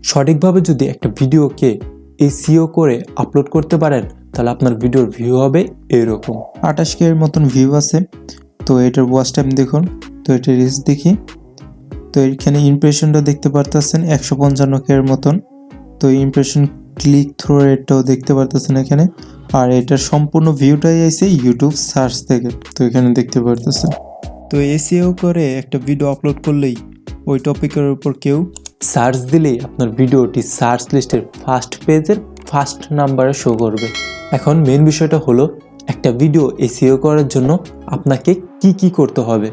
সঠিকভাবে যদি একটা ভিডিওকে এসইও করে আপলোড করতে পারেন তাহলে আপনার ভিডিওর ভিউ হবে এরকম 28K এর মতন ভিউ আছে। তো এটার ওয়াচ টাইম দেখুন। তো এটা রিচ দেখি। তো এখানে ইমপ্রেশনটা দেখতে পারতেছেন 155K এর মতন। তো ইমপ্রেশন ক্লিক থ্রু রেটটাও দেখতে পারতেছেন এখানে। আর এটার সম্পূর্ণ ভিউটাই আছে ইউটিউব সার্চ থেকে। তো এখানে দেখতে পারতেছেন। তো এসইও করে একটা ভিডিও আপলোড করলেই ওই টপিকের উপর কেউ সার্চ দিলেই আপনার ভিডিওটি সার্চ লিস্টের ফার্স্ট পেজের ফার্স্ট নাম্বারে শো করবে। এখন মেন বিষয়টা হলো একটা ভিডিও এসইও করার জন্য আপনাকে কি করতে হবে।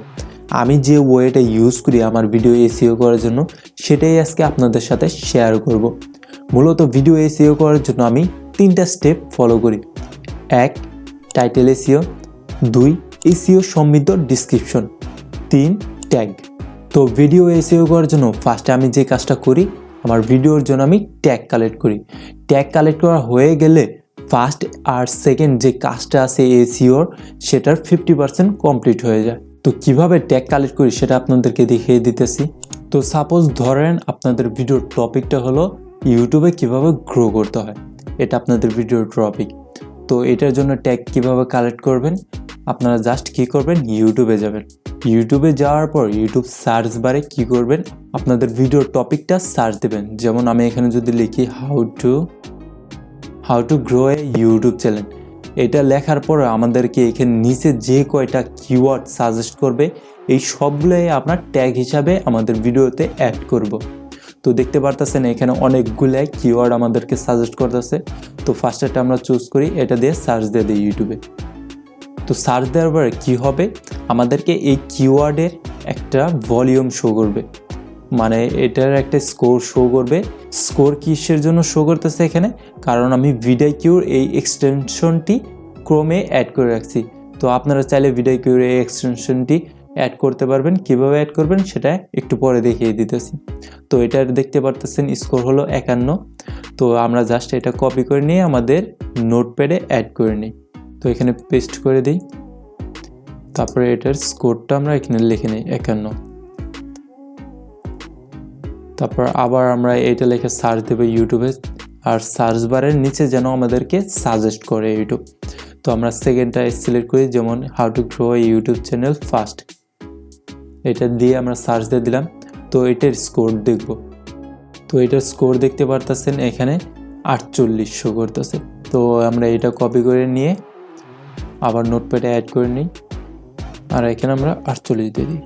আমি যে ওয়েটা ইউজ করি আমার ভিডিও এসইও করার জন্য সেটাই আজকে আপনাদের সাথে শেয়ার করব। মূলত ভিডিও এসইও করার জন্য আমি 3টা স্টেপ ফলো করি। 1 টাইটেল এসইও, 2 এসইও সমৃদ্ধ ডিসক্রিপশন, 3 ট্যাগ। তো ভিডিও এসইও করার জন্য ফার্স্টে আমি যে কাজটা করি আমার ভিডিওর জন্য আমি ট্যাগ কালেক্ট করি। ট্যাগ কালেক্ট করা হয়ে গেলে ফার্স্ট আর সেকেন্ড যে কাজটা আছে এসইওর সেটার 50% কমপ্লিট হয়ে যায়। তো কিভাবে ট্যাগ কালেক্ট করি সেটা আপনাদেরকে দেখিয়ে দিতেছি। তো সাপোজ ধরেন আপনাদের ভিডিওর টপিকটা হলো ইউটিউবে কিভাবে গ্রো করতে হয়, এটা আপনাদের ভিডিওর টপিক। তো এটার জন্য ট্যাগ কিভাবে কালেক্ট করবেন, আপনারা জাস্ট কি করবেন, ইউটিউবে যাবেন। ইউটিউবে যাওয়ার পর ইউটিউব সার্চ বারে কি করবেন, আপনাদের ভিডিওর টপিকটা সার্চ দেবেন। যেমন আমি এখানে যদি লিখি how to grow A YouTube channel, এটা লেখার পর আমাদেরকে এখানে নিচে যে কয়টা কিওয়ার্ড সাজেস্ট করবে এই সবগুলোই আপনার ট্যাগ হিসাবে আমাদের ভিডিওতে অ্যাড করব। তো দেখতে পারতেছেন এখানে অনেকগুলাই কিওয়ার্ড আমাদেরকে সাজেস্ট করতেছে। তো ফার্স্টটা আমরা চুজ করি, এটা দিয়ে সার্চ দিয়ে দিই ইউটিউবে। তো সার্চ দেওয়ার পরে কী হবে, আমাদেরকে এই কিওয়ার্ডের একটা ভলিউম শো করবে, মানে এটার একটা স্কোর শো করবে। স্কোর কিসের জন্য শো করতেছে এখানে, কারণ আমি ভিডিওকিউর এই এক্সটেনশনটি ক্রোমে অ্যাড করে রাখছি। তো আপনারা চাইলে ভিডিওকিউর এই এক্সটেনশনটি অ্যাড করতে পারবেন। কিভাবে অ্যাড করবেন সেটা একটু পরে দেখিয়ে দিতেছি। তো এটা দেখতে পারতেছেন স্কোর হলো 51। তো আমরা জাস্ট এটা কপি করে নিয়ে আমাদের নোটপ্যাডে অ্যাড করে নিই। তো এখানে পেস্ট করে দিই, তারপরে এটার স্কোরটা আমরা এখানে লিখে নিই 51। তারপর আবার আমরা এটা লিখে সার্চ দেবো ইউটিউবে, আর সার্চ বারের নিচে যেন আমাদেরকে সাজেস্ট করে ইউটিউব। তো আমরা সেকেন্ডটা সিলেক্ট করি, যেমন how to grow YouTube channel first, এটা দিয়ে আমরা সার্চ দিয়ে দিলাম। তো এটার স্কোর দেখব। তো এটার স্কোর দেখতে পারতেছেন এখানে 48 শো করতেছে। তো আমরা এটা কপি করে নিয়ে আবার নোটপ্যাডে অ্যাড করে নিই, আর এখানে আমরা 48 দিয়ে দিই।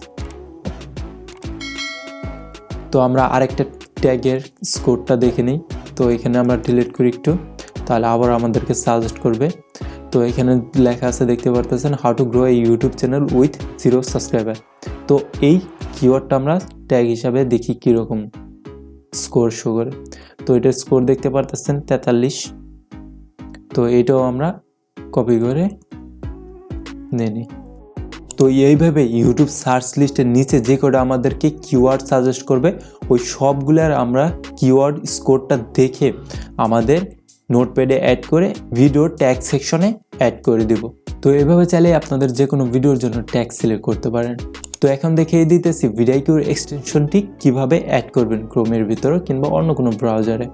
তো আমরা আরেকটা ট্যাগের স্কোরটা দেখে নিই। তো এখানে আমরা ডিলিট করি একটু, তাহলে আবার আমাদেরকে সাজেস্ট করবে। তো এখানে লেখা আছে দেখতে পারতেছেন how to grow A YouTube channel with 0 subscriber. তো এই কিওয়ার্ডটা আমরা ট্যাগ হিসাবে দেখি কীরকম স্কোর শো করে। তো এটার স্কোর দেখতে পারতেছেন 43। তো এটাও আমরা কপি করে নিয়ে নিই। তো এইভাবে ইউটিউব সার্চ লিস্টের নিচে যে কটা আমাদেরকে কিওয়ার্ড সাজেস্ট করবে ওই সবগুলোর আমরা কিওয়ার্ড স্কোরটা দেখে আমাদের নোটপ্যাডে অ্যাড করে ভিডিও ট্যাগ সেকশনে অ্যাড করে দেব। তো এভাবে চাইলে আপনাদের যে কোনো ভিডিওর জন্য ট্যাগ সিলেক্ট করতে পারেন। তো এখন দেখিয়ে দিতেছি ভিডিওকিউর এক্সটেনশনটি কিভাবে অ্যাড করবেন ক্রোমের ভিতরে কিংবা অন্য কোনো ব্রাউজারে।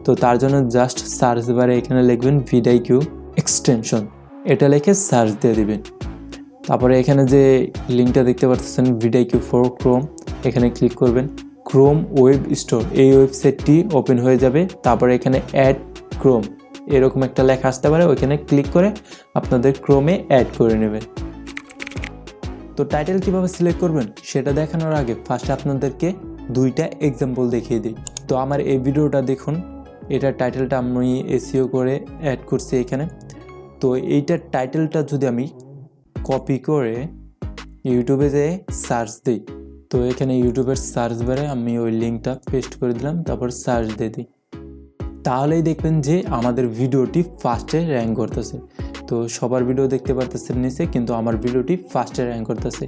তো তার জন্য জাস্ট সার্চ বারে এখানে লিখবেন ভিডিওকিউ এক্সটেনশন, এটা লিখে সার্চ দিয়ে দিবেন। তারপরে এখানে যে লিঙ্কটা দেখতে পাচ্ছেন ভিডিওকিউ ফর ক্রোম, এখানে ক্লিক করবেন। ক্রোম ওয়েব স্টোর এই ওয়েবসাইটটি ওপেন হয়ে যাবে। তারপরে এখানে অ্যাড ক্রোম এরকম একটা লেখা আসতে পারে, ওইখানে ক্লিক করে আপনাদের ক্রোমে অ্যাড করে নেবেন। তো টাইটেল কিভাবে সিলেক্ট করবেন সেটা দেখানোর আগে ফার্স্টে আপনাদেরকে 2টা এক্সাম্পল দেখিয়ে দিই। তো আমার এই ভিডিওটা দেখুন, এটার টাইটেলটা আমি এসইও করে অ্যাড করছি এখানে। তো এইটার টাইটেলটা যদি আমি কপি করে ইউটিউবে যেয়ে সার্চ দিই, তো এখানে ইউটিউবের সার্চ বারে আমি ওই লিঙ্কটা পেস্ট করে দিলাম, তারপর সার্চ দিয়ে দিই, তাহলেই দেখবেন যে আমাদের ভিডিওটি ফার্স্টে র্যাঙ্ক করতেছে। তো সবার ভিডিও দেখতে পারতেছেন নিচে, কিন্তু আমার ভিডিওটি ফার্স্টে র্যাঙ্ক করতেছে।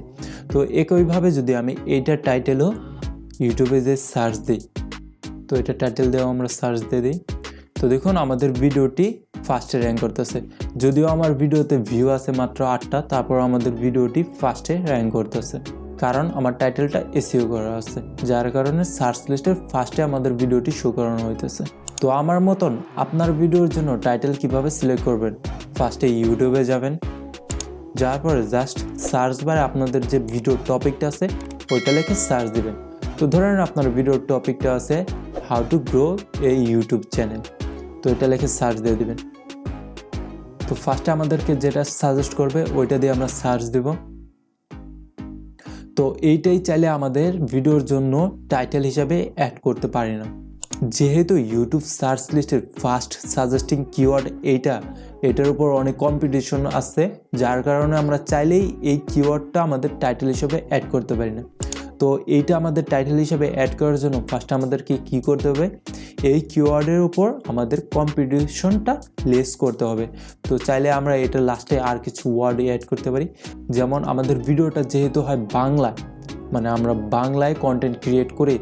তো একইভাবে যদি আমি এইটার টাইটেলও ইউটিউবে যে সার্চ দিই, তো এটা টাইটেল দেওয়া আমরা সার্চ দিয়ে দিই, তো দেখুন আমাদের ভিডিওটি ফার্স্টে র্যাঙ্ক করতেছে। যদিও আমার ভিডিওতে ভিউ আছে মাত্র 8টা, তারপর আমাদের ভিডিওটি ফার্স্টে র্যাঙ্ক করতেছে। কারণ আমার টাইটেলটা এসইও করা আছে, যার কারণে সার্চ লিস্টের ফার্স্টে আমাদের ভিডিওটি শো করানো হইতেছে। তো আমার মতন আপনার ভিডিওর জন্য টাইটেল কিভাবে সিলেক্ট করবেন, ফার্স্টে ইউটিউবে যাবেন, যাওয়ার পরে জাস্ট সার্চ বারে আপনাদের যে ভিডিও টপিকটা আছে ওইটা লিখে সার্চ দিবেন। তো ধরেন আপনার ভিডিওর টপিকটা আছে how to grow A YouTube channel, তো এটা লিখে সার্চ দিয়ে দিবেন। তো ফার্স্টে আমাদেরকে যেটা সাজেস্ট করবে ওইটা দিয়ে আমরা সার্চ দেব। তো এইটাই চাইলে আমাদের ভিডিওর জন্য টাইটেল হিসাবে অ্যাড করতে পারি না, যেহেতু ইউটিউব সার্চ লিস্টের ফার্স্ট সাজেস্টিং কিওয়ার্ড এটার উপর অনেক কম্পিটিশন আছে, যার কারণে আমরা চাইলেই এই কিওয়ার্ডটা আমাদের টাইটেল হিসেবে অ্যাড করতে পারি না। তো এইটা আমাদের টাইটেল হিসেবে অ্যাড করার জন্য ফার্স্ট আমাদেরকে কী করতে হবে, এই কিওয়ার্ডের উপর আমাদের কম্পিটিশনটা লেস করতে হবে। তো চাইলে আমরা এটা লাস্টে আর কিছু ওয়ার্ড অ্যাড করতে পারি, যেমন আমাদের ভিডিওটা যেহেতু হয় বাংলা, মানে আমরা বাংলায় কন্টেন্ট ক্রিয়েট করি,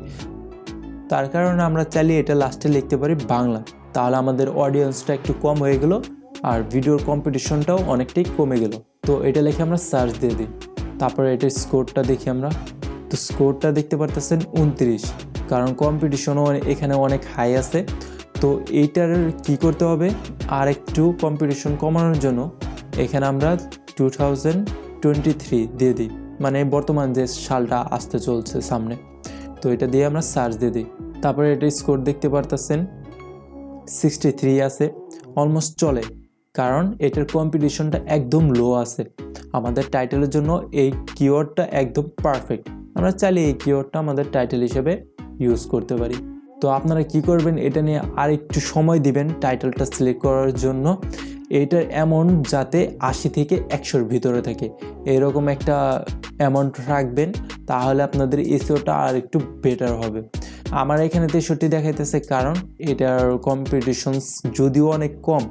তার কারণে আমরা চাইলে এটা লাস্টে লিখতে পারি বাংলা, তাহলে আমাদের অডিয়েন্সটা একটু কম হয়ে গেল আর ভিডিওর কম্পিটিশনটাও অনেকটাই কমে গেল। তো এটা লিখে আমরা সার্চ দিয়ে দিই। তারপরে এটার স্কোরটা দেখি আমরা। তো স্কোরটা দেখতে পারতেছেন 29, কারণ কম্পিটিশনও এখানে অনেক হাই আছে। তো এইটার কি করতে হবে, আর একটু কম্পিটিশন কমানোর জন্য এখানে আমরা 2023 দিয়ে দিই, মানে বর্তমান যে সালটা আসতে চলছে সামনে। তো এটা দিয়ে আমরা সার্চ দিয়ে দিই। তারপরে এটা স্কোর দেখতে পারতেছেন 63 আছে, অলমোস্ট চলে, কারণ এটার কম্পিটিশনটা একদম লো আছে। আমাদের টাইটেলের জন্য এই কিওয়ার্ডটা একদম পারফেক্ট, আমরা চাইলে এই কিওয়ার্ডটা আমাদের টাইটেল হিসেবে ইউজ করতে পারি। তো আপনারা কি করবেন, এটা নিয়ে আর একটু সময় দিবেন টাইটেলটা সিলেক্ট করার জন্য। এইটার অ্যামাউন্ট যাতে 80 থেকে 100-র ভিতরে থাকে, এরকম একটা অ্যামাউন্ট রাখবেন, তাহলে আপনাদের এসইওটা আর একটু বেটার হবে। আমার এখানে 63 দেখাইতেছে, কারণ এটার কম্পিটিশনস যদিও অনেক কম,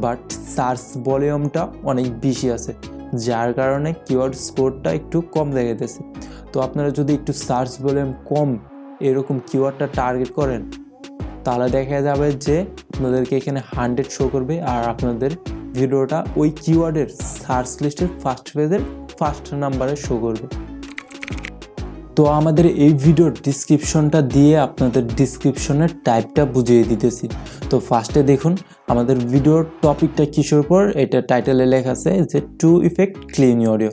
বাট সার্চ ভলিউমটা অনেক বেশি আছে, যার কারণে কিওয়ার্ড স্কোরটা একটু কম দেখাইতেছে। তো আপনারা যদি একটু সার্চ ভলিউম কম এরকম কিওয়ার্ডটা টার্গেট করেন, তাহলে দেখা যাবে যে আপনাদেরকে এখানে 100 শো করবে, আর আপনাদের ভিডিওটা ওই কিওয়ার্ডের সার্চ লিস্টের ফার্স্ট পেজের ফার্স্ট নাম্বারে শো করবে। তো আমাদের এই ভিডিওর ডিসক্রিপশনটা দিয়ে আপনাদের ডিসক্রিপশনের টাইপটা বুঝিয়ে দিতেছি। তো ফার্স্টে দেখুন আমাদের ভিডিওর টপিকটা কিসের উপর, এটা টাইটেলে লেখা আছে যে টু ইফেক্ট ক্লিন অডিও,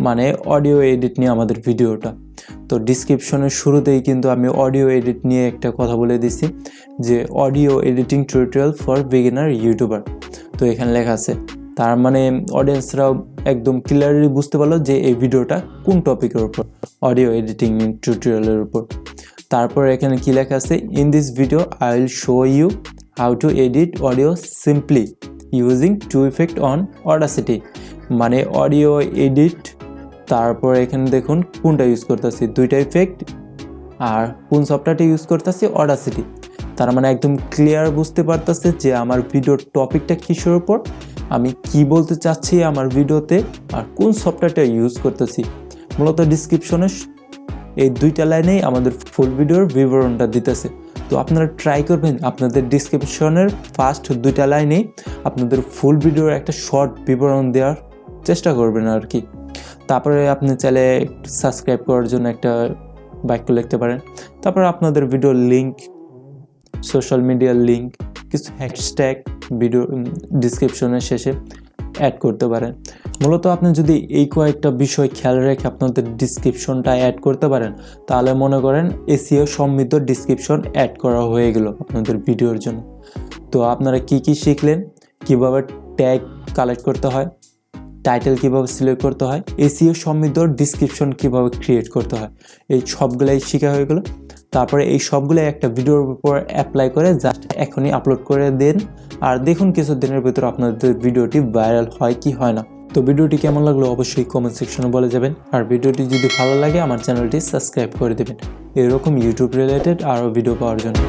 মানে অডিও এডিট নিয়ে আমাদের ভিডিওটা। তো ডিসক্রিপশনের শুরুতেই কিন্তু আমি অডিও এডিট নিয়ে একটা কথা বলে দিছি, যে audio editing tutorial for beginner YouTuber. তো এখানে লেখা আছে, তার মানে অডিয়েন্সরাও একদম ক্লিয়ারলি বুঝতে পারলো যে এই ভিডিওটা কোন টপিকের উপর, অডিও এডিটিং টিউটোরিয়ালের উপর। তারপর এখানে কি লেখা আছে, in this video I will show you how to edit audio simply using two effect on Audacity, মানে অডিও এডিট। তারপর এখানে দেখুন কোনটা ইউজ করতেছি, দুইটা ইফেক্ট, আর কোন সফটওয়্যারটা ইউজ করতেছি, অডাসিটি। তার মানে একদম ক্লিয়ার বুঝতে পারতেছে যে আমার ভিডিওর টপিকটা কিসের উপর, আমি কি বলতে চাচ্ছি আমার ভিডিওতে, আর কোন সফটওয়্যারটা ইউজ করতেছি। মূলত ডিসক্রিপশনে এই দুইটা লাইনেই আমাদের ফুল ভিডিওর বিবরণটা দিতেছে। তো আপনারা ট্রাই করবেন আপনাদের ডিসক্রিপশনের ফার্স্ট দুইটা লাইনেই আপনাদের ফুল ভিডিওর একটা শর্ট বিবরণ দেওয়ার চেষ্টা করবেন আর কি। তারপরে আপনি চাইলে সাবস্ক্রাইব করার জন্য একটা বাক্য লিখতে পারেন। তারপরে আপনাদের ভিডিওর লিঙ্ক, সোশ্যাল মিডিয়ার লিঙ্ক, কিছু হ্যাশট্যাগ ভিডিও ডিসক্রিপশনের শেষে অ্যাড করতে পারেন। মূলত আপনি যদি এই কয়েকটা বিষয় খেয়াল রেখে আপনাদের ডিসক্রিপশনটা অ্যাড করতে পারেন, তাহলে মনে করেন এসইও সমৃদ্ধ ডিসক্রিপশন অ্যাড করা হয়ে গেল আপনাদের ভিডিওর জন্য। তো আপনারা কি কি শিখলেন, কিভাবে ট্যাগ কালেক্ট করতে হয়, টাইটেল কিভাবে সিলেক্ট করতে হয়, এসইও সমৃদ্ধ ডিসক্রিপশন কিভাবে ক্রিয়েট করতে হয়, এই সবগুলাই শেখা হয়ে গেল। তারপরে এই সবগুলাই একটা ভিডিওর উপর অ্যাপ্লাই করে জাস্ট এখনই আপলোড করে দেন, আর দেখুন কিছুদিনের ভিতর আপনাদের ভিডিওটি ভাইরাল হয় কি হয় না। তো ভিডিওটি কেমন লাগলো অবশ্যই কমেন্ট সেকশনে বলে যাবেন, আর ভিডিওটি যদি ভালো লাগে আমার চ্যানেলটি সাবস্ক্রাইব করে দেবেন এরকম ইউটিউব রিলেটেড আরও ভিডিও পাওয়ার জন্য।